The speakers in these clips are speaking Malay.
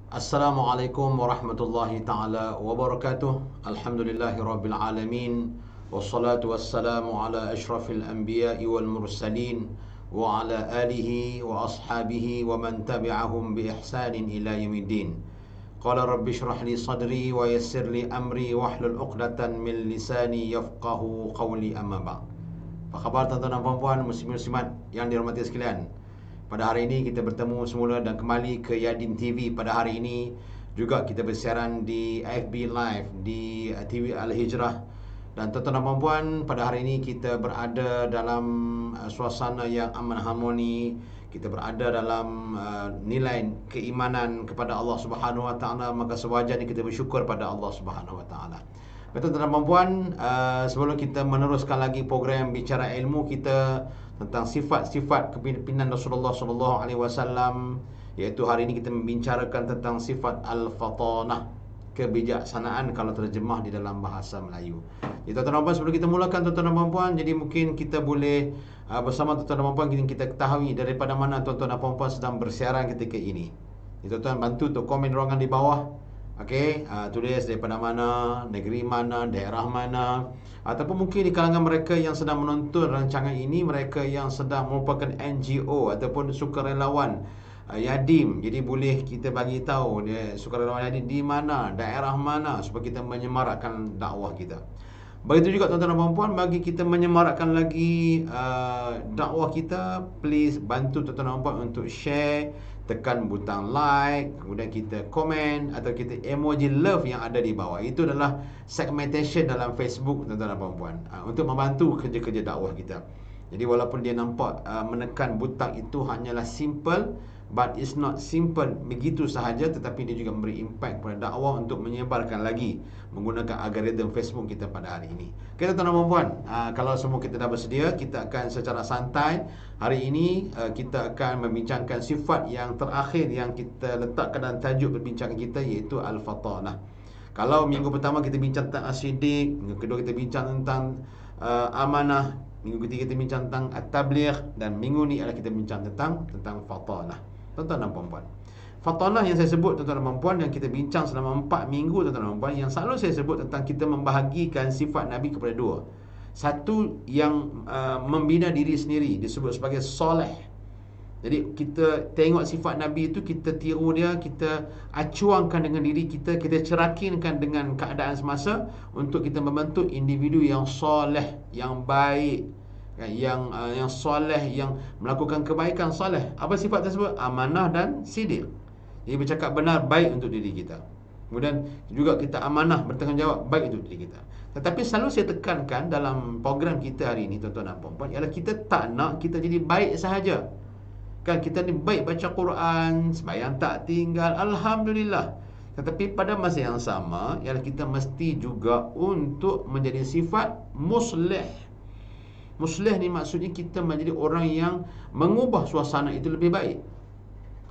Assalamualaikum warahmatullahi taala wabarakatuh. Alhamdulillahi rabbil alamin. Wassalatu wassalamu ala asyrafil anbiya'i wal mursalin wa ala alihi wa ashabihi wa man tabi'ahum bi ihsanin ila yaumiddin. Qala rabbi shrah li sadri wa yassir li amri wahlul 'uqdatan min lisani yafqahu qawli, amma ba'd. Apa khabar tuan-tuan dan puan-puan, muslimin muslimat yang dirahmati sekalian? Pada hari ini kita bertemu semula dan kembali ke Yadin TV. Pada hari ini juga kita bersiaran di FB Live di TV Al-Hijrah. Dan tuan-tuan dan puan-puan, pada hari ini kita berada dalam suasana yang aman harmoni. Kita berada dalam nilai keimanan kepada Allah Subhanahu Wa Taala. Maka sewajarnya kita bersyukur pada Allah Subhanahu Wa Taala. Tuan-tuan dan puan-puan, sebelum kita meneruskan lagi program bicara ilmu kita tentang sifat-sifat kepimpinan Rasulullah sallallahu alaihi wasallam, iaitu hari ini kita membicarakan tentang sifat al-fatanah, kebijaksanaan kalau terjemah di dalam bahasa Melayu. Jadi tuan-tuan dan puan, sebelum kita mulakan tuan-tuan dan puan, jadi mungkin kita boleh bersama tuan-tuan dan puan kita ketahui daripada mana tuan-tuan dan puan sedang bersiaran ketika ini. Jadi tuan-tuan bantu untuk komen ruangan di bawah. Okey, tulis daripada mana, negeri mana, daerah mana, ataupun mungkin di kalangan mereka yang sedang menonton rancangan ini, mereka yang sedang merupakan NGO ataupun sukarelawan Yadim. Jadi boleh kita bagi tahu dia sukarelawan Yadim di mana, daerah mana, supaya kita menyemarakkan dakwah kita. Begitu juga tuan-tuan dan puan-puan, bagi kita menyemarakkan lagi dakwah kita, please bantu tuan-tuan dan puan untuk share, tekan butang like, kemudian kita komen atau kita emoji love yang ada di bawah. Itu adalah segmentation dalam Facebook tuan-tuan dan puan-puan, untuk membantu kerja-kerja dakwah kita. Jadi walaupun dia nampak menekan butang itu hanyalah simple, but it's not simple begitu sahaja, tetapi dia juga memberi impact kepada dakwah untuk menyebarkan lagi menggunakan algoritma Facebook kita pada hari ini. Okay, tuan-tuan dan puan-puan, kalau semua kita dah bersedia, kita akan secara santai hari ini kita akan membincangkan sifat yang terakhir yang kita letakkan dalam tajuk perbincangan kita, iaitu al-fatanah. Kalau minggu pertama kita bincang tentang as-siddiq, minggu kedua kita bincang tentang amanah, minggu ketiga kita bincang tentang at-tabligh, dan minggu ni adalah kita bincang tentang fatanah. Tuan-tuan dan puan-puan, fatanah yang saya sebut tuan-tuan dan puan-puan, yang kita bincang selama 4 minggu tuan-tuan dan puan-puan, yang selalu saya sebut tentang kita membahagikan sifat Nabi kepada dua. Satu yang membina diri sendiri disebut sebagai soleh. Jadi kita tengok sifat Nabi itu, kita tiru dia, kita acuangkan dengan diri kita, kita cerakinkan dengan keadaan semasa untuk kita membentuk individu yang soleh, yang baik, yang soleh, yang melakukan kebaikan soleh. Apa sifat tersebut? Amanah dan siddiq. Jadi bercakap benar, baik untuk diri kita. Kemudian juga kita amanah, bertanggungjawab, baik untuk diri kita. Tetapi selalu saya tekankan dalam program kita hari ini tuan-tuan dan puan-puan, ialah kita tak nak kita jadi baik sahaja. Kan kita ni baik baca Quran, sembahyang tak tinggal, alhamdulillah. Tetapi pada masa yang sama, ialah kita mesti juga untuk menjadi sifat muslih. Muslih ni maksudnya kita menjadi orang yang mengubah suasana itu lebih baik.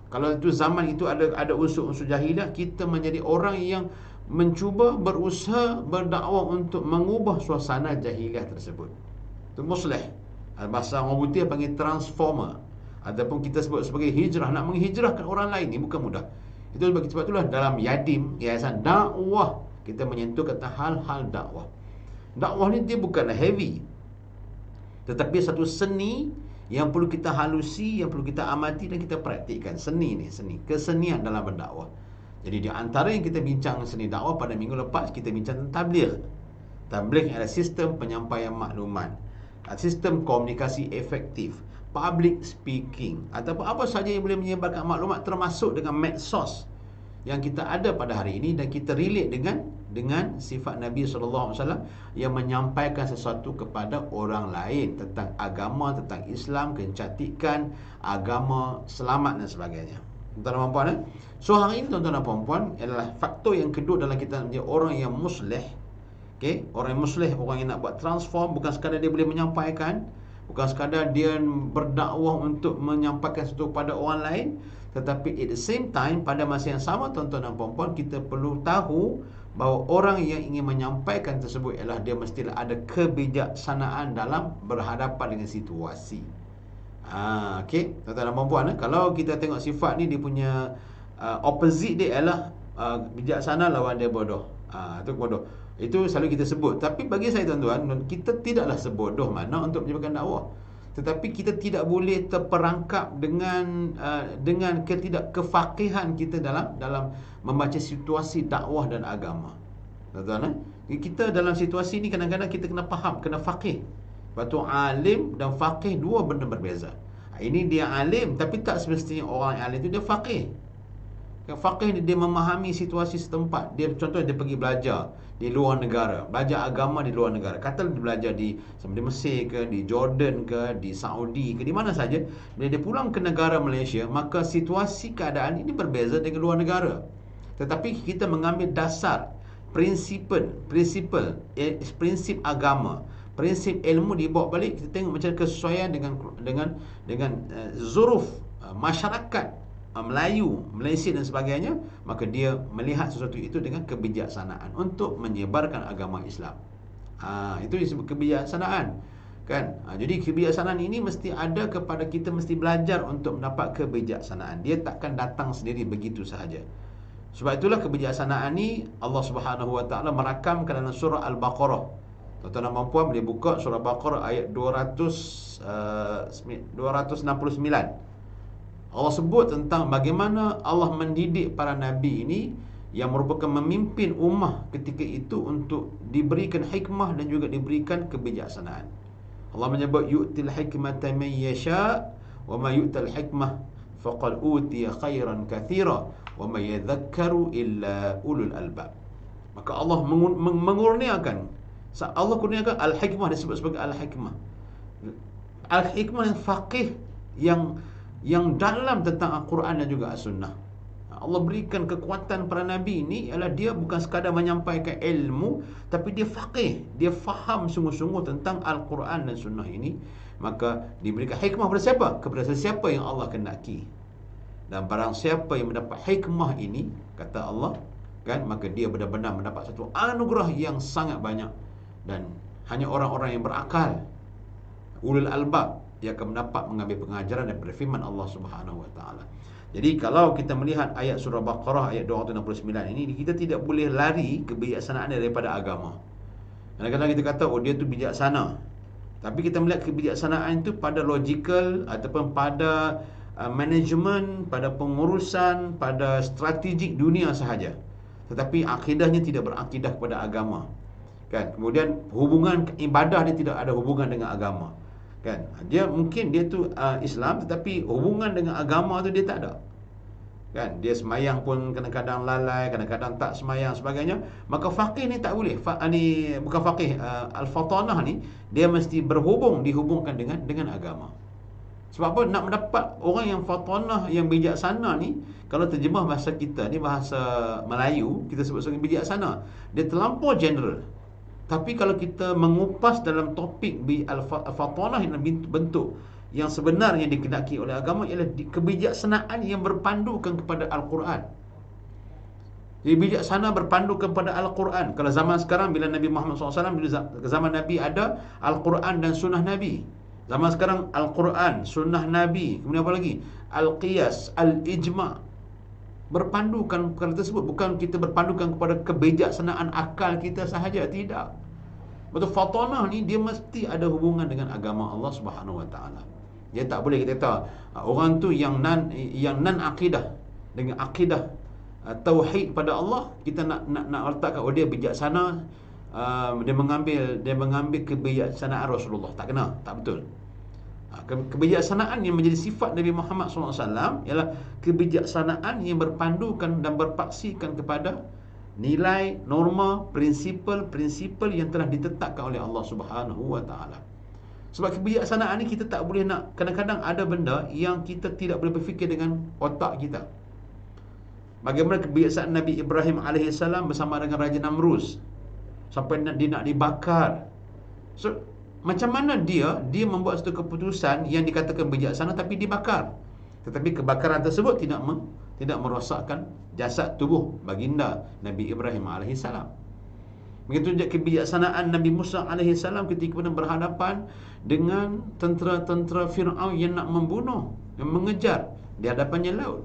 Kalau itu zaman itu ada unsur-unsur jahiliah, kita menjadi orang yang mencuba, berusaha, berdakwah untuk mengubah suasana jahiliah tersebut. Itu muslih. Bahasa orang putih panggil transformer, ataupun kita sebut sebagai hijrah. Nak menghijrahkan orang lain ni bukan mudah. Itu sebab itulah dalam Yadim, Yayasan Dakwah, kita menyentuh kata hal-hal dakwah. Dakwah ni dia bukanlah heavy, tetapi satu seni yang perlu kita halusi, yang perlu kita amati dan kita praktikkan. Seni ni, kesenian dalam berdakwah. Jadi di antara yang kita bincang seni dakwah pada minggu lepas, kita bincang tentang tabligh. Tabligh adalah sistem penyampaian maklumat, sistem komunikasi efektif, public speaking, ataupun apa saja yang boleh menyebarkan maklumat, termasuk dengan medsos yang kita ada pada hari ini, dan kita relate dengan sifat Nabi SAW yang menyampaikan sesuatu kepada orang lain tentang agama, tentang Islam, kecantikan, agama, selamat dan sebagainya. Tuan-tuan dan puan, so hari ini tuan-tuan dan puan adalah faktor yang kedua dalam kita menjadi orang yang muslih. Okay? Orang yang muslih, orang yang nak buat transform, bukan sekadar dia boleh menyampaikan, bukan sekadar dia berdakwah untuk menyampaikan sesuatu kepada orang lain, tetapi at the same time, pada masa yang sama tuan-tuan dan puan-puan, kita perlu tahu bahawa orang yang ingin menyampaikan tersebut ialah dia mestilah ada kebijaksanaan dalam berhadapan dengan situasi. Okey, tuan-tuan dan puan-puan, kalau kita tengok sifat ni, dia punya opposite dia ialah bijaksana lawan dia bodoh. Itu bodoh. Itu selalu kita sebut. Tapi bagi saya tuan-tuan, kita tidaklah sebodoh mana untuk menyebarkan dakwah. Tetapi kita tidak boleh terperangkap dengan ketidakkefaqihan kita dalam membaca situasi dakwah dan agama. Tuan-tuan, kita dalam situasi ini kadang-kadang kita kena faham, kena faqih. Lepas tu alim dan faqih dua benda berbeza. Ini dia alim, tapi tak semestinya orang alim itu dia faqih. Faqih ni dia memahami situasi setempat. Dia contoh dia pergi belajar di luar negara, belajar agama di luar negara. Katalah dia belajar sama di Mesir ke, di Jordan ke, di Saudi ke, di mana saja. Bila dia pulang ke negara Malaysia, maka situasi keadaan ini berbeza dengan luar negara. Tetapi kita mengambil dasar prinsip agama, prinsip ilmu dibawa balik. Kita tengok macam kesesuaian dengan zuruf masyarakat Melayu, Malaysia dan sebagainya, maka dia melihat sesuatu itu dengan kebijaksanaan untuk menyebarkan agama Islam. Itu disebut kebijaksanaan, kan? Jadi kebijaksanaan ini mesti ada kepada kita, mesti belajar untuk mendapat kebijaksanaan. Dia takkan datang sendiri begitu sahaja. Sebab itulah kebijaksanaan ni Allah Subhanahu Wa Taala merakamkan dalam surah Al-Baqarah. Tuan-tuan dan puan boleh buka surah Al-Baqarah ayat 269. Allah sebut tentang bagaimana Allah mendidik para nabi ini yang merupakan memimpin ummah ketika itu untuk diberikan hikmah dan juga diberikan kebijaksanaan. Allah menyebut yu'til hikmata man yasha' wa ma yu'tal hikmah faqad utiya khairan katsira wa ma yadhakkaru illa ulul albab. Maka Allah mengurniakan, Allah kurniakan al-hikmah, disebut sebagai al-hikmah. Al-hikmah yang faqih, yang dalam tentang Al-Quran dan juga As-Sunnah. Allah berikan kekuatan para nabi ini ialah dia bukan sekadar menyampaikan ilmu, tapi dia faqih, dia faham sungguh-sungguh tentang Al-Quran dan Sunnah ini. Maka diberikan hikmah kepada siapa? Kepada sesiapa yang Allah kendaki. Dan barang siapa yang mendapat hikmah ini, kata Allah, kan, maka dia benar-benar mendapat satu anugerah yang sangat banyak. Dan hanya orang-orang yang berakal, ulul albab, dia akan mengambil pengajaran daripada firman Allah Subhanahu Wa Taala. Jadi kalau kita melihat ayat surah Baqarah ayat 269 ini, kita tidak boleh lari kebijaksanaan daripada agama. Kadang-kadang kita kata dia tu bijaksana, tapi kita melihat kebijaksanaan itu pada logical ataupun pada manajemen, pada pengurusan, pada strategik dunia sahaja. Tetapi akidahnya tidak berakidah kepada agama, kan? Kemudian hubungan ibadah dia tidak ada hubungan dengan agama, kan? Dia mungkin dia tu Islam, tetapi hubungan dengan agama tu dia tak ada, kan? Dia semayang pun kadang-kadang lalai, kadang-kadang tak semayang sebagainya. Maka faqih ni tak boleh. Ni bukan faqih, al-fatanah ni dia mesti dihubungkan dengan agama. Sebab apa? Nak mendapat orang yang fatanah, yang bijaksana ni, kalau terjemah bahasa kita ni, bahasa Melayu, kita sebut sebagai bijaksana. Dia terlampau general. Tapi kalau kita mengupas dalam topik al-fatanah yang bentuk yang sebenarnya dikehendaki oleh agama ialah kebijaksanaan yang berpandukan kepada Al-Quran. Jadi bijaksana berpandukan kepada Al-Quran. Kalau zaman sekarang, bila Nabi Muhammad SAW, bila zaman Nabi ada Al-Quran dan Sunnah Nabi. Zaman sekarang Al-Quran, Sunnah Nabi, kemudian apa lagi? Al-Qiyas, Al-Ijma'. Berpandukan perkara tersebut. Bukan kita berpandukan kepada kebijaksanaan akal kita sahaja, tidak. Betul, fatanah ni dia mesti ada hubungan dengan agama Allah Subhanahu Wa Taala. Dia tak boleh kita kata orang tu yang non akidah dengan akidah tauhid pada Allah, kita nak letakkan dia bijaksana, dia mengambil kebijaksanaan Rasulullah. Tak kena, tak betul. Kebijaksanaan yang menjadi sifat Nabi Muhammad SAW ialah kebijaksanaan yang berpandukan dan berpaksikan kepada nilai, norma, prinsipal yang telah ditetapkan oleh Allah Subhanahu Wa Taala. Sebab kebijaksanaan ni kita tak boleh nak, kadang-kadang ada benda yang kita tidak boleh berfikir dengan otak kita. Bagaimana kebijaksanaan Nabi Ibrahim AS bersama dengan Raja Namrus sampai dia nak dibakar. So macam mana dia membuat satu keputusan yang dikatakan bijaksana tapi dibakar. Tetapi kebakaran tersebut tidak merosakkan jasad tubuh baginda Nabi Ibrahim AS. Begitu juga kebijaksanaan Nabi Musa AS ketika berhadapan dengan tentera-tentera Fir'aun yang nak membunuh, yang mengejar di hadapannya laut.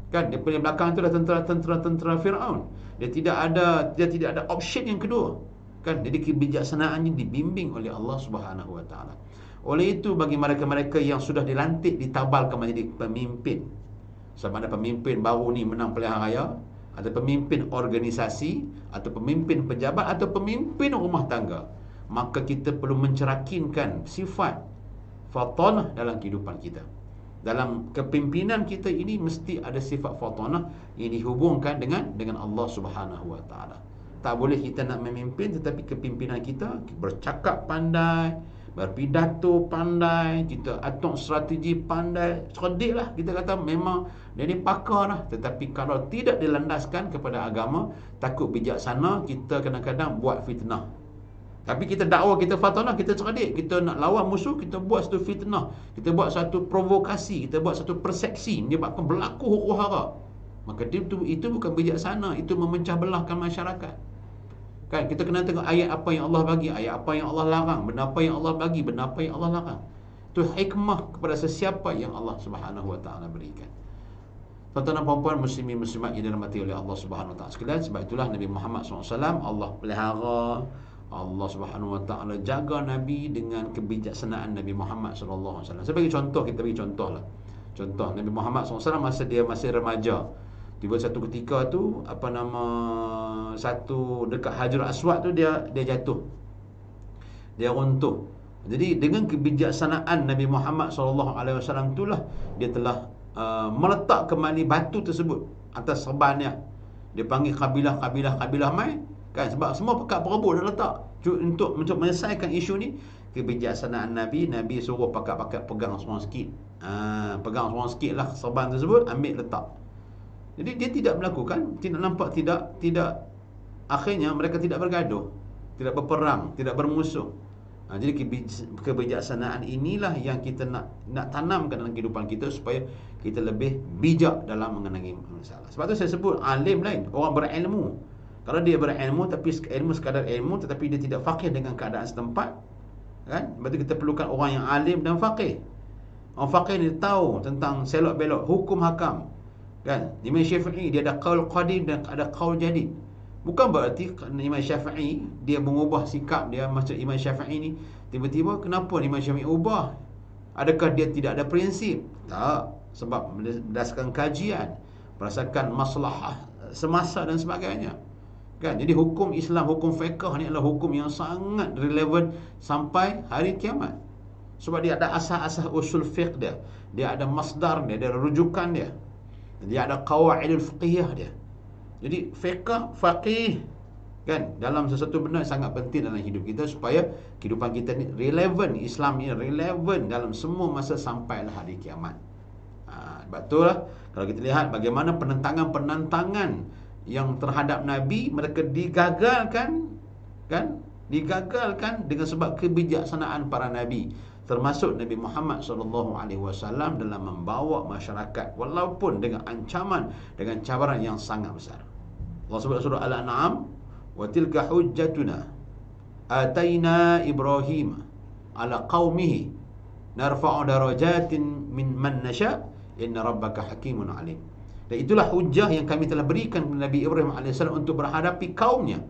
Kan dia punya belakang tu dah tentera Firaun. Dia tidak ada option yang kedua. Kan jadi kebijaksanaannya dibimbing oleh Allah Subhanahu Wa Taala. Oleh itu bagi mereka-mereka yang sudah dilantik ditabalkan menjadi pemimpin, sama ada pemimpin baru ni menang pilihan raya, atau pemimpin organisasi, atau pemimpin pejabat, atau pemimpin rumah tangga, maka kita perlu mencerakinkan sifat fatanah dalam kehidupan kita. Dalam kepimpinan kita ini mesti ada sifat fatanah yang dihubungkan dengan Allah Subhanahu Wa Taala. Tak boleh kita nak memimpin tetapi kepimpinan kita bercakap pandai, berpidato pandai, kita atur strategi pandai, cerdik lah, kita kata memang dia ni pakar lah. Tetapi kalau tidak dilandaskan kepada agama, takut bijaksana, kita kadang-kadang buat fitnah. Tapi kita dakwa kita fatanah, kita cerdik, kita nak lawan musuh, kita buat satu fitnah, kita buat satu provokasi, kita buat satu persepsi, menyebabkan berlaku huru-hara. Maka itu bukan bijaksana, itu memecah belahkan masyarakat. Kan kita kena tengok ayat apa yang Allah bagi, ayat apa yang Allah larang, benda apa yang Allah bagi, benda apa yang Allah larang. Itu hikmah kepada sesiapa yang Allah Subhanahu Wa Taala berikan. Tuan-tuan dan puan-puan, muslimin muslimat yang dirahmati oleh Allah Subhanahu Wa Taala sekalian, sebab itulah Nabi Muhammad SAW Allah pelihara, Allah Subhanahu Wa Taala jaga Nabi dengan kebijaksanaan Nabi Muhammad SAW. Saya bagi contoh, kita bagi contoh lah. Contoh Nabi Muhammad SAW masa dia masih remaja, tiba satu ketika tu satu dekat Hajar Aswad tu dia jatuh, dia runtuh. Jadi dengan kebijaksanaan Nabi Muhammad SAW itulah dia telah meletak kembali batu tersebut atas serbannya. Dia panggil kabilah mai, kan, sebab semua pekat berebut dah letak untuk menyelesaikan isu ni. Kebijaksanaan Nabi suruh pakat-pakat pegang seorang sikit. Pegang seorang sikit lah serban tersebut, ambil letak. Jadi dia tidak melakukan, tidak akhirnya mereka tidak bergaduh, tidak berperang, tidak bermusuh. Jadi kebijaksanaan inilah yang kita nak tanamkan dalam kehidupan kita supaya kita lebih bijak dalam mengenai masalah. Sebab tu saya sebut alim lain, orang berilmu. Kalau dia berilmu tapi ilmu sekadar ilmu tetapi dia tidak faqih dengan keadaan setempat, kan? Berarti kita perlukan orang yang alim dan faqih. Orang faqih ni tahu tentang selok-belok hukum hakam, kan? Imam Syafi'i dia ada qaul qadim dan ada qaul jadid. Bukan berarti Imam Syafi'i dia mengubah sikap dia. Maksud Imam Syafi'i ni tiba-tiba kenapa Imam Syafi'i ubah? Adakah dia tidak ada prinsip? Tak, sebab berdasarkan kajian, berdasarkan maslahah semasa dan sebagainya, kan? Jadi hukum Islam, hukum fiqh ni adalah hukum yang sangat relevan sampai hari kiamat. Sebab dia ada asas-asas usul fiqh dia, dia ada masdar dia, ada rujukan dia, dia ada qawaidul fiqhiyah dia. Jadi fiqh, faqih, kan, dalam sesuatu benda sangat penting dalam hidup kita supaya kehidupan kita ni relevan, Islam ni relevan dalam semua masa sampailah hari kiamat. Betul lah. Kalau kita lihat bagaimana penentangan yang terhadap Nabi, mereka digagalkan, kan? Digagalkan dengan sebab kebijaksanaan para Nabi, termasuk Nabi Muhammad SAW dalam membawa masyarakat walaupun dengan ancaman, dengan cabaran yang sangat besar. Allah sebut surah Al-An'am, wa tilka hujjatuna ataina Ibrahim ala qaumihi narfa'u darajatin min man nasha inna rabbaka hakimun alim. Dan itulah hujah yang kami telah berikan kepada Nabi Ibrahim AS untuk berhadapi kaumnya.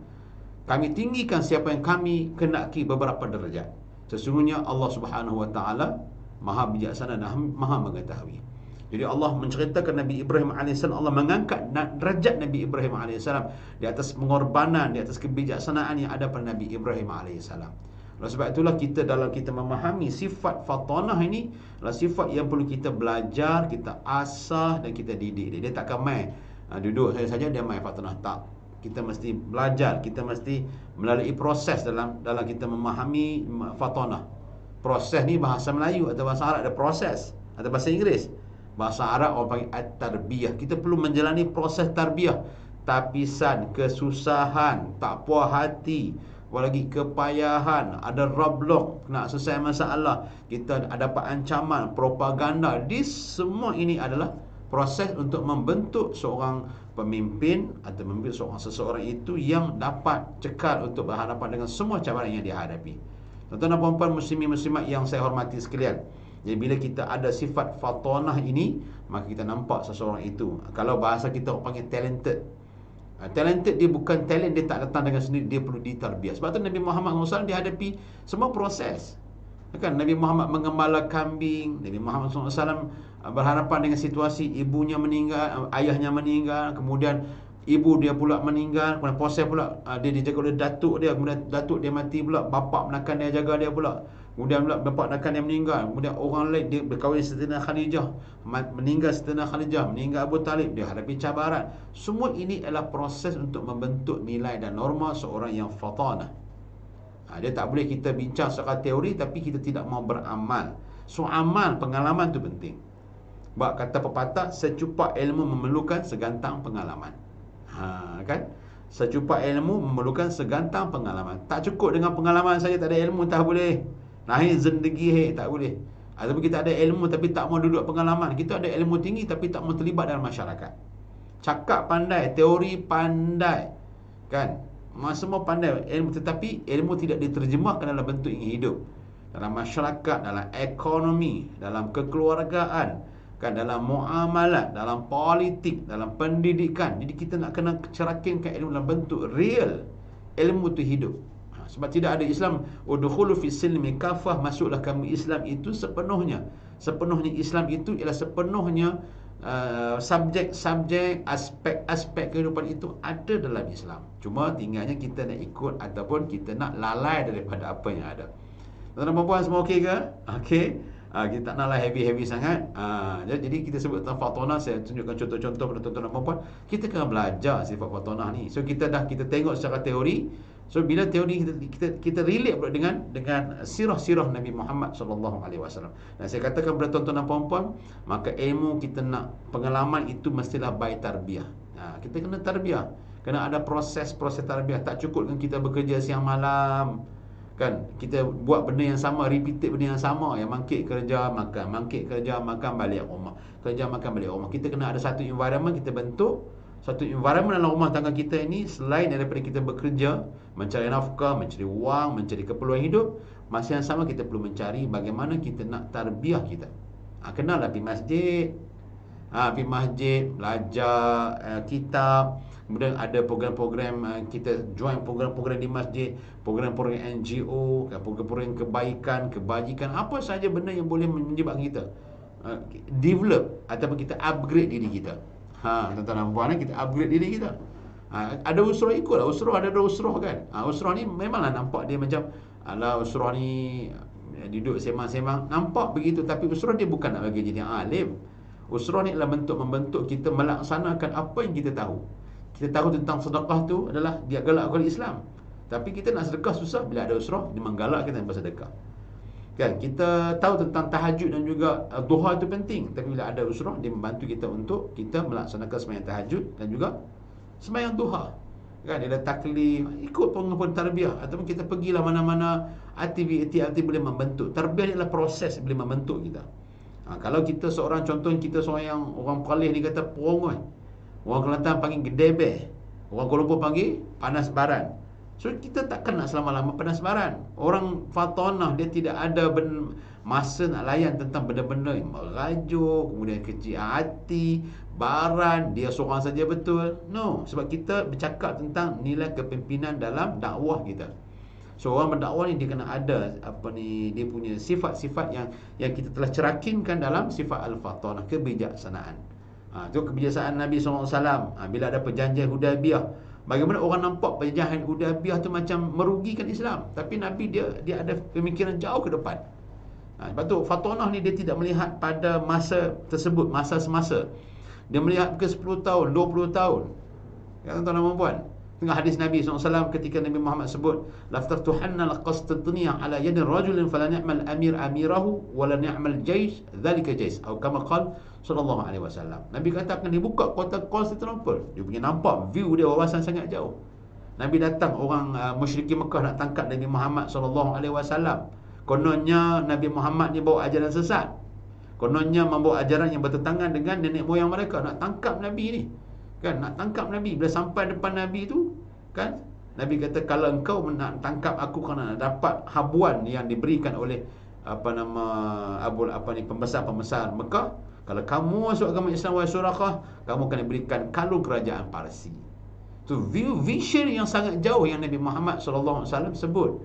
Kami tinggikan siapa yang kami kenaki beberapa derajat. Sesungguhnya Allah Subhanahu Wa Taala Maha bijaksana dan Maha mengetahui. Jadi Allah menceritakan Nabi Ibrahim AS, Allah mengangkat derajat Nabi Ibrahim AS di atas pengorbanan, di atas kebijaksanaan yang ada pada Nabi Ibrahim AS. Oleh sebab itulah kita dalam kita memahami sifat fatanah ini adalah sifat yang perlu kita belajar, kita asah dan kita didik dia. Dia takkan main duduk saja dia main fatanah, tak. Kita mesti belajar, kita mesti melalui proses dalam kita memahami fatanah. Proses ni bahasa Melayu atau bahasa Arab ada proses, atau bahasa Inggeris. Bahasa Arab orang panggil at-tarbiyah. Kita perlu menjalani proses tarbiyah, tapisan, kesusahan, tak puas hati, lagi kepayahan, ada roadblock, nak selesai masalah, kita dapat ancaman, propaganda. Semua ini adalah proses untuk membentuk seorang pemimpin atau membentuk seseorang itu yang dapat cekal untuk berhadapan dengan semua cabaran yang dihadapi. Tuan-tuan dan puan-puan, muslimin muslimat yang saya hormati sekalian, Jadi bila kita ada sifat fatonah ini, maka kita nampak seseorang itu, kalau bahasa kita orang panggil talented. Talented dia bukan talent, dia tak datang dengan sendiri, dia perlu ditarbiah. Sebab tu Nabi Muhammad SAW dihadapi semua proses. Kan Nabi Muhammad mengembala kambing, Nabi Muhammad SAW berhadapan dengan situasi ibunya meninggal, ayahnya meninggal, kemudian ibu dia pula meninggal, kemudian proses pula dia dijaga oleh datuk dia, kemudian datuk dia mati pula, bapak menakan dia, jaga dia pula. Kemudian pula bapak menakan dia meninggal, kemudian orang lain dia berkahwin Siti Khadijah, meninggal Siti Khadijah, meninggal Abu Talib, dia hadapi cabaran. Semua ini adalah proses untuk membentuk nilai dan norma seorang yang fatanah. Dia tak boleh kita bincang secara teori tapi kita tidak mau beramal. So amal, pengalaman tu penting. Sebab kata pepatah, secupak ilmu memerlukan segantang pengalaman. Kan? Secupak ilmu memerlukan segantang pengalaman. Tak cukup dengan pengalaman saja, tak ada ilmu tak boleh. Nahi zindagi tak boleh. Ataupun kita ada ilmu tapi tak mau duduk pengalaman. Kita ada ilmu tinggi tapi tak mau terlibat dalam masyarakat. Cakap pandai, teori pandai, kan? Semua pandai ilmu, tetapi ilmu tidak diterjemahkan dalam bentuk yang hidup, dalam masyarakat, dalam ekonomi, dalam kekeluargaan, kan, dalam muamalat, dalam politik, dalam pendidikan. Jadi kita nak kena cerakinkan ilmu dalam bentuk real. Ilmu tu hidup. Sebab tidak ada Islam udkhulu fis silmi kafah, masuklah kamu Islam itu sepenuhnya. Sepenuhnya Islam itu ialah sepenuhnya subjek-subjek, aspek-aspek kehidupan itu ada dalam Islam. Cuma tinggalnya kita nak ikut ataupun kita nak lalai daripada apa yang ada. Tuan-tuan dan puan semua okey ke? Okey. Kita tak naklah heavy-heavy sangat. Jadi kita sebut tentang fatonah, saya tunjukkan contoh-contoh pada tuan-tuan dan puan. Kita kena belajar sifat fatonah ni. So kita tengok secara teori. So bila teori kita relate pula dengan sirah-sirah Nabi Muhammad sallallahu alaihi wasallam. Dan saya katakan kepada tuan-tuan dan puan-puan, maka ilmu kita nak, pengalaman itu mestilah by tarbiyah. Kita kena tarbiyah. Kena ada proses-proses tarbiyah. Tak cukup dengan kita bekerja siang malam. Kan, kita buat benda yang sama, repeated benda yang sama, yang mangkit kerja, makan, balik rumah. Kerja, makan, balik rumah. Kita kena ada satu environment, kita bentuk satu environment dalam rumah tangga kita ini. Selain daripada kita bekerja, mencari nafkah, mencari wang, mencari keperluan hidup, masa yang sama kita perlu mencari bagaimana kita nak tarbiyah kita. Kenalah pergi masjid, pergi masjid, belajar kitab. Kemudian ada program-program, kita join program-program di masjid, program-program NGO, program-program kebaikan, kebajikan, apa saja benda yang boleh menyebabkan kita develop ataupun kita upgrade diri kita. Tuan-tuan dan puan, kita upgrade diri kita. Ada usrah ikutlah. Usrah ada usrah kan. Usrah ni memanglah nampak dia macam alah, usrah ni duduk semang-semang, nampak begitu, tapi usrah dia bukan nak bagi jadi alim. Usrah ni adalah membentuk kita melaksanakan apa yang kita tahu. Kita tahu tentang sedekah tu adalah dia galakkan Islam. Tapi kita nak sedekah susah, bila ada usrah dia menggalakkan kita bersedekah. Kan, kita tahu tentang tahajud dan juga duha itu penting, tapi bila ada usrah dia membantu kita untuk kita melaksanakan sembahyang tahajud dan juga sembahyang duha. Kan, dia ada taklif, ikut pengumuman tarbiyah, ataupun kita pergilah mana-mana aktiviti boleh membentuk. Tarbiyah adalah proses boleh membentuk kita. Kalau kita seorang, contoh kita seorang yang orang Perlis ni kata perongoy, orang Kelantan panggil gedebeh, orang Kuala Lumpur panggil panas baran. So kita takkan nak selama-lama panas baran. Orang fatonah dia tidak ada masa nak layan tentang benda-benda yang merajuk, kemudian kecil hati, baran, dia seorang saja betul. No, sebab kita bercakap tentang nilai kepimpinan dalam dakwah kita. So orang berdakwah ni dia kena ada dia punya sifat-sifat yang kita telah cerakinkan dalam sifat al-fatonah, kebijaksanaan. Itu kebijaksanaan Nabi SAW. Bila ada perjanjian Hudaibiyah, bagaimana orang nampak perjanjian Hudaibiyah tu macam merugikan Islam, tapi Nabi dia ada pemikiran jauh ke depan. Sebab tu fatonah ni dia tidak melihat pada masa tersebut, masa semasa. Dia melihat ke 10 tahun, 20 tahun. Ya, tuan-tuan dan puan, tengah hadis Nabi SAW ketika Nabi Muhammad sebut laftartuhanna al-Qastantiniya ala yadin rajulin fala ni'mal amir amirahu wala ni'mal jaysh dhalika jaysh, atau kama qala sallallahu alaihi wasallam. Nabi kata akan dibuka kota Konstantinopel. Dia punya nampak view dia, wawasan sangat jauh. Nabi datang, orang musyrikin Mekah nak tangkap Nabi Muhammad sallallahu alaihi wasallam. Kononnya Nabi Muhammad ni bawa ajaran sesat. Kononnya membawa ajaran yang bertentangan dengan nenek moyang mereka, nak tangkap Nabi ni. Kan, nak tangkap Nabi. Bila sampai depan Nabi tu, kan, Nabi kata kalau engkau nak tangkap aku kerana dapat habuan yang diberikan oleh pembesar-pembesar Mekah, kalau kamu masuk agama Islam wahai Suraqah, kamu akan diberikan kalung kerajaan Parsi. Tu vision yang sangat jauh yang Nabi Muhammad SAW sebut.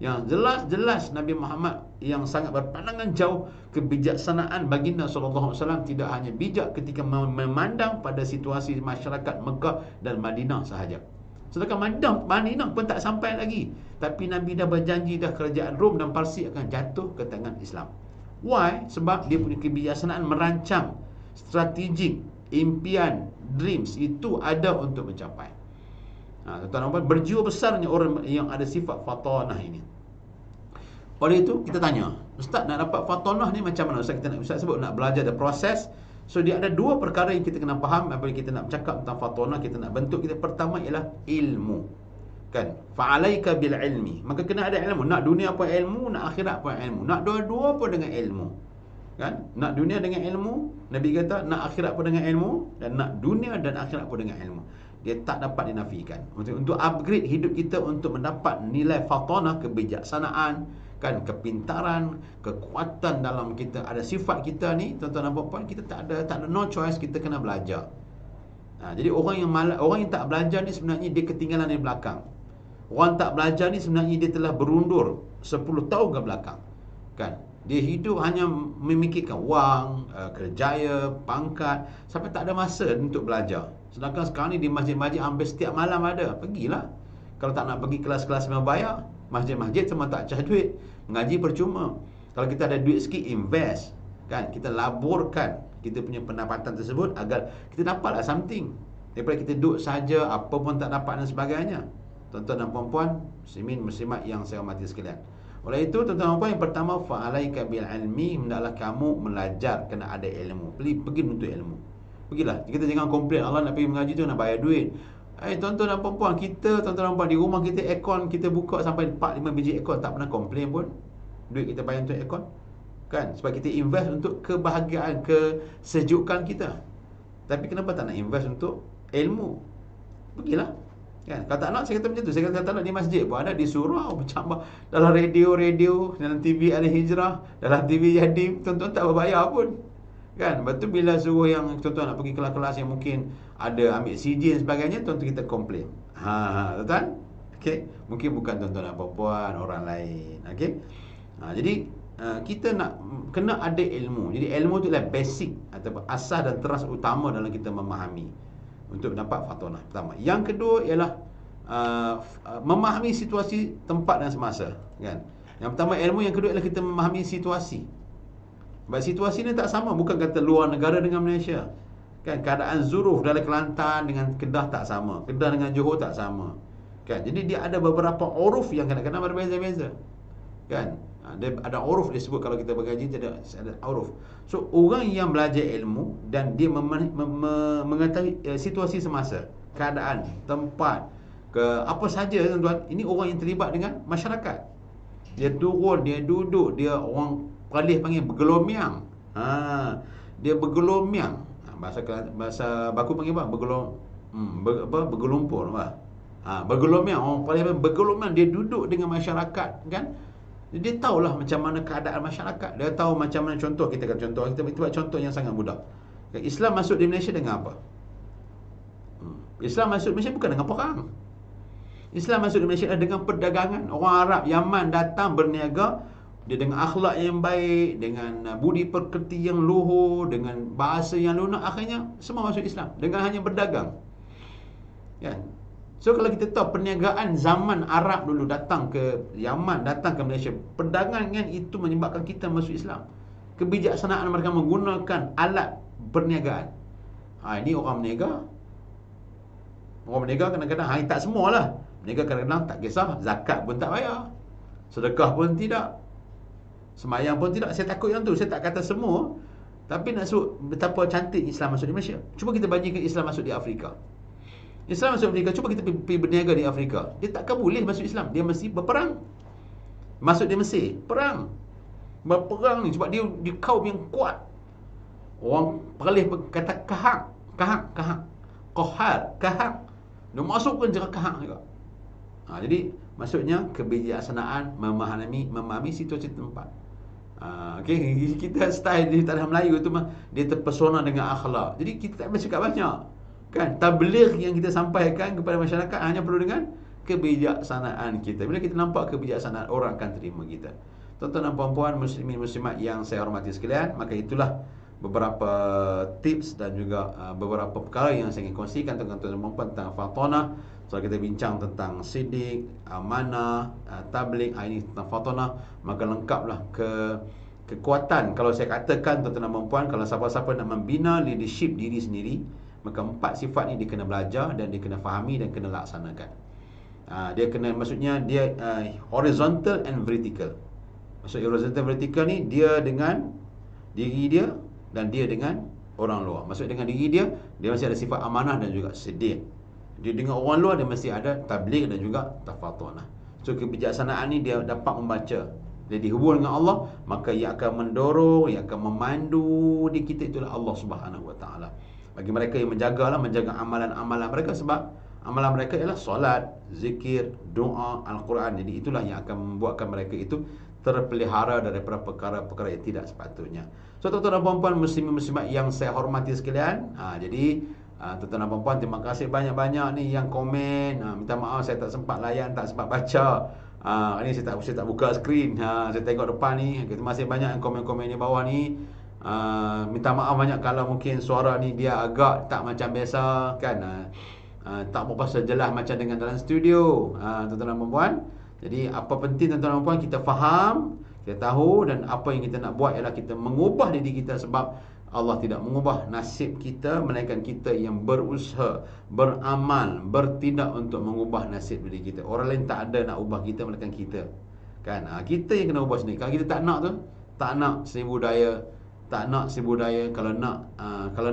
Yang jelas-jelas Nabi Muhammad yang sangat berpandangan jauh, kebijaksanaan baginda SAW tidak hanya bijak ketika memandang pada situasi masyarakat Mekah dan Madinah sahaja. Sedangkan Madinah pun tak sampai lagi, tapi Nabi dah berjanji dah kerajaan Rom dan Parsi akan jatuh ke tangan Islam. Why? Sebab dia punya kebijaksanaan merancang strategik, impian, dreams itu ada untuk mencapai. Tuan-tuan, berjiwa besarnya orang yang ada sifat fatanah ini. Oleh itu kita tanya, Ustaz, nak dapat fatanah ni macam mana? Ustaz sebut nak belajar the process. So dia ada dua perkara yang kita kena faham apabila kita nak bercakap tentang fatanah, kita nak bentuk kita. Pertama ialah ilmu. Kan? Fa'alaika bil ilmi. Maka kena ada ilmu. Nak dunia pun ilmu, nak akhirat pun ilmu. Nak dua-dua pun dengan ilmu. Kan? Nak dunia dengan ilmu, Nabi kata nak akhirat pun dengan ilmu, dan nak dunia dan akhirat pun dengan ilmu. Dia tak dapat dinafikan. Untuk upgrade hidup kita, untuk mendapat nilai fatanah, kebijaksanaan, kan, kepintaran, kekuatan dalam kita, ada sifat kita ni, tuan-tuan dan puan-puan, kita tak ada no choice, kita kena belajar. Jadi orang yang tak belajar ni sebenarnya dia ketinggalan di belakang. Orang tak belajar ni sebenarnya dia telah berundur 10 tahun ke belakang. Kan? Dia hidup hanya memikirkan wang, kerjaya, pangkat, sampai tak ada masa untuk belajar. Sedangkan sekarang ni di masjid-masjid hampir setiap malam ada. Pergilah. Kalau tak nak pergi kelas-kelas memang bayar. Masjid-masjid semua tak charge duit. Mengaji percuma. Kalau kita ada duit sikit, invest. Kan? Kita laburkan kita punya pendapatan tersebut agar kita dapatlah something. Daripada kita duduk saja, apa pun tak dapat dan sebagainya. Tuan-tuan dan puan-puan, muslimin muslimat yang saya hormati sekalian. Oleh itu, tuan-tuan dan puan, yang pertama, fa'alaika bil ilmi, hendaklah kamu belajar, kena ada ilmu. Pergi menuntut ilmu. Pergilah. Kita jangan komplain, Allah nak pergi mengaji tu nak bayar duit. Tuan-tuan dan puan-puan, tuan-tuan dan puan, di rumah kita aircon, kita buka sampai 4-5 biji aircon, tak pernah komplain pun. Duit kita bayar untuk aircon. Kan? Sebab kita invest untuk kebahagiaan, kesejukan kita. Tapi kenapa tak nak invest untuk ilmu? Pergilah. Kan? Kalau tak nak, saya kata macam tu. Saya kata tak nak di masjid pun ada, di surau bercakap, dalam radio, dalam TV Al-Hijrah, dalam TV Yadim, tuan-tuan tak berbayar pun. Kan? Lepas tu bila suruh yang tuan-tuan nak pergi kelas-kelas yang mungkin ada ambil CJ dan sebagainya, tuan-tuan kita komplain. Tuan-tuan? Okey, mungkin bukan tuan-tuan dan puan-puan, orang lain. Okey. Jadi kita nak kena ada ilmu. Jadi ilmu tu adalah basic atau asas dan teras utama dalam kita memahami untuk dapat fatanah. Pertama. Yang kedua ialah memahami situasi, tempat dan semasa. Kan? Yang pertama ilmu, yang kedua ialah kita memahami situasi. Sebab situasi ni tak sama, bukan kata luar negara dengan Malaysia. Kan, keadaan zuruf dalam Kelantan dengan Kedah tak sama, Kedah dengan Johor tak sama. Kan, jadi dia ada beberapa uruf yang kadang-kadang berbeza-beza. Kan, ada uruf disebut kalau kita bergaji, ada uruf. So orang yang belajar ilmu dan dia mengetahui situasi semasa, keadaan, tempat, apa saja tuan-tuan, ini orang yang terlibat dengan masyarakat. Dia turun, dia duduk, dia orang Perlis panggil bergelomiang. Dia bergelomiang. Bahasa baku panggil apa? Bergelumpur apa? Bergelomiang. Orang Perlis panggil bergelomiang. Dia duduk dengan masyarakat, kan? Dia tahulah macam mana keadaan masyarakat. Dia tahu macam mana, contoh kita buat contoh yang sangat mudah. Islam masuk di Malaysia dengan apa? Islam masuk di Malaysia bukan dengan perang. Islam masuk di Malaysia dengan perdagangan. Orang Arab Yaman datang berniaga, dia dengan akhlak yang baik, dengan budi pekerti yang luhur, dengan bahasa yang lunak, akhirnya semua masuk Islam dengan hanya berdagang. Kan? So kalau kita tahu perniagaan zaman Arab dulu datang ke Yaman, datang ke Malaysia, perdagangan itu menyebabkan kita masuk Islam. Kebijaksanaan mereka menggunakan alat perniagaan. Ini orang berniaga. Orang berniaga kadang-kadang, tak semualah. Berniaga kadang-kadang tak kisah, zakat pun tak bayar, sedekah pun tidak, semayang pun tidak. Saya takut yang tu. Saya tak kata semua, tapi nak sebut betapa cantik Islam masuk di Malaysia. Cuba kita bandingkan Islam masuk di Afrika. Islam masuk Afrika, cuba kita pergi berniaga di Afrika. Dia takkan boleh masuk Islam. Dia mesti berperang. Masuk di Mesir, perang. Berperang ni sebab dia kaum yang kuat. Orang Perlis kata kahak. Kohar, kahak. Dia masukkan je kahak juga. Jadi maksudnya kebijaksanaan memahami situasi tempat. Okay, kita style di tanah Melayu tu dia terpesona dengan akhlak. Jadi kita tak boleh cakap banyak. Kan? Tabligh yang kita sampaikan kepada masyarakat hanya perlu dengan kebijaksanaan kita. Bila kita nampak kebijaksanaan, orang akan terima kita. Tuan-tuan dan puan-puan, muslimin muslimat yang saya hormati sekalian, maka itulah beberapa tips dan juga beberapa perkara yang saya ingin kongsikan dengan tuan-tuan dan puan-puan tentang fatonah. So kita bincang tentang sidik, amanah, tabligh, ini tentang fatonah, maka lengkaplah kekuatan. Kalau saya katakan tuan-tuan dan puan-puan, kalau siapa-siapa nak membina leadership diri sendiri, maka 4 sifat ni dia kena belajar dan dia kena fahami dan kena laksanakan. Dia kena, maksudnya dia horizontal and vertical. Maksud horizontal vertical ni dia dengan diri dia dan dia dengan orang luar. Maksud dengan diri dia, dia mesti ada sifat amanah dan juga sedia. Dia dengan orang luar, dia mesti ada tabligh dan juga tafatunah. So kebijaksanaan ni dia dapat membaca. Dia dihubung dengan Allah, maka ia akan mendorong, ia akan memandu di kita, itulah Allah Subhanahu Wa Taala. Bagi mereka yang menjaga amalan-amalan mereka, sebab amalan mereka ialah solat, zikir, doa, Al-Quran. Jadi itulah yang akan membuatkan mereka itu terpelihara daripada perkara-perkara yang tidak sepatutnya. So tuan-tuan dan puan-puan, muslimin-muslimat yang saya hormati sekalian, jadi tuan-tuan dan puan-puan, terima kasih banyak-banyak ni yang komen. Minta maaf saya tak sempat layan, tak sempat baca. Ini saya tak buka skrin. Saya tengok depan ni. Terima kasih banyak yang komen-komen di bawah ni. Minta maaf banyak kalau mungkin suara ni dia agak tak macam biasa kan. Tak berapa jelas macam dengan dalam studio. Tuan-tuan dan puan-puan, jadi apa penting tuan-tuan dan puan, kita faham, kita tahu, dan apa yang kita nak buat ialah kita mengubah diri kita, sebab Allah tidak mengubah nasib kita, melainkan kita yang berusaha, beramal, bertindak untuk mengubah nasib diri kita. Orang lain tak ada nak ubah kita, melainkan kita. Kan? Kita yang kena ubah sendiri. Kalau kita tak nak tu, tak nak seribu daya, tak nak seribu daya. Kalau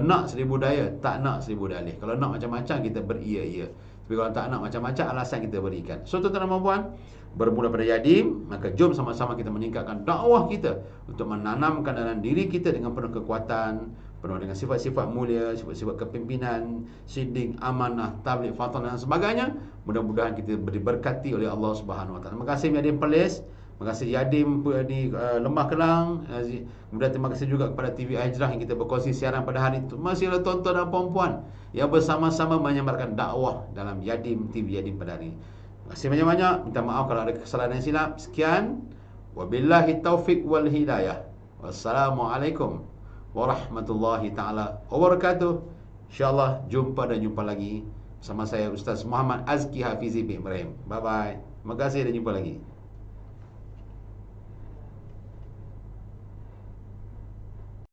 nak seribu daya, tak nak seribu dalih. Kalau nak macam-macam, kita beria-ia. Tapi kalau tak nak macam-macam, alasan kita berikan. So tuan-tuan dan puan, bermula pada Yadim, maka jom sama-sama kita meningkatkan dakwah kita untuk menanamkan dalam diri kita dengan penuh kekuatan, penuh dengan sifat-sifat mulia, sifat-sifat kepimpinan, sidik, amanah, tabligh, fatonah dan sebagainya. Mudah-mudahan kita diberkati oleh Allah Subhanahu Wa Taala. Terima kasih Yadim Perlis. Terima kasih Yadim di Lembah Kelang. Kemudian terima kasih juga kepada TV Hijrah yang kita berkongsi siaran pada hari itu. Masih ada tuan-tuan dan puan-puan yang bersama-sama menyebarkan dakwah dalam Yadim TV Yadim pada hari ini. Terima kasih banyak-banyak. Minta maaf kalau ada kesalahan yang silap. Sekian. Wabillahi taufiq wal hidayah. Wassalamualaikum warahmatullahi taala wabarakatuh. InsyaAllah jumpa lagi bersama saya Ustaz Muhammad Azki Hafizi bin Ibrahim. Bye bye. Terima kasih dan jumpa lagi.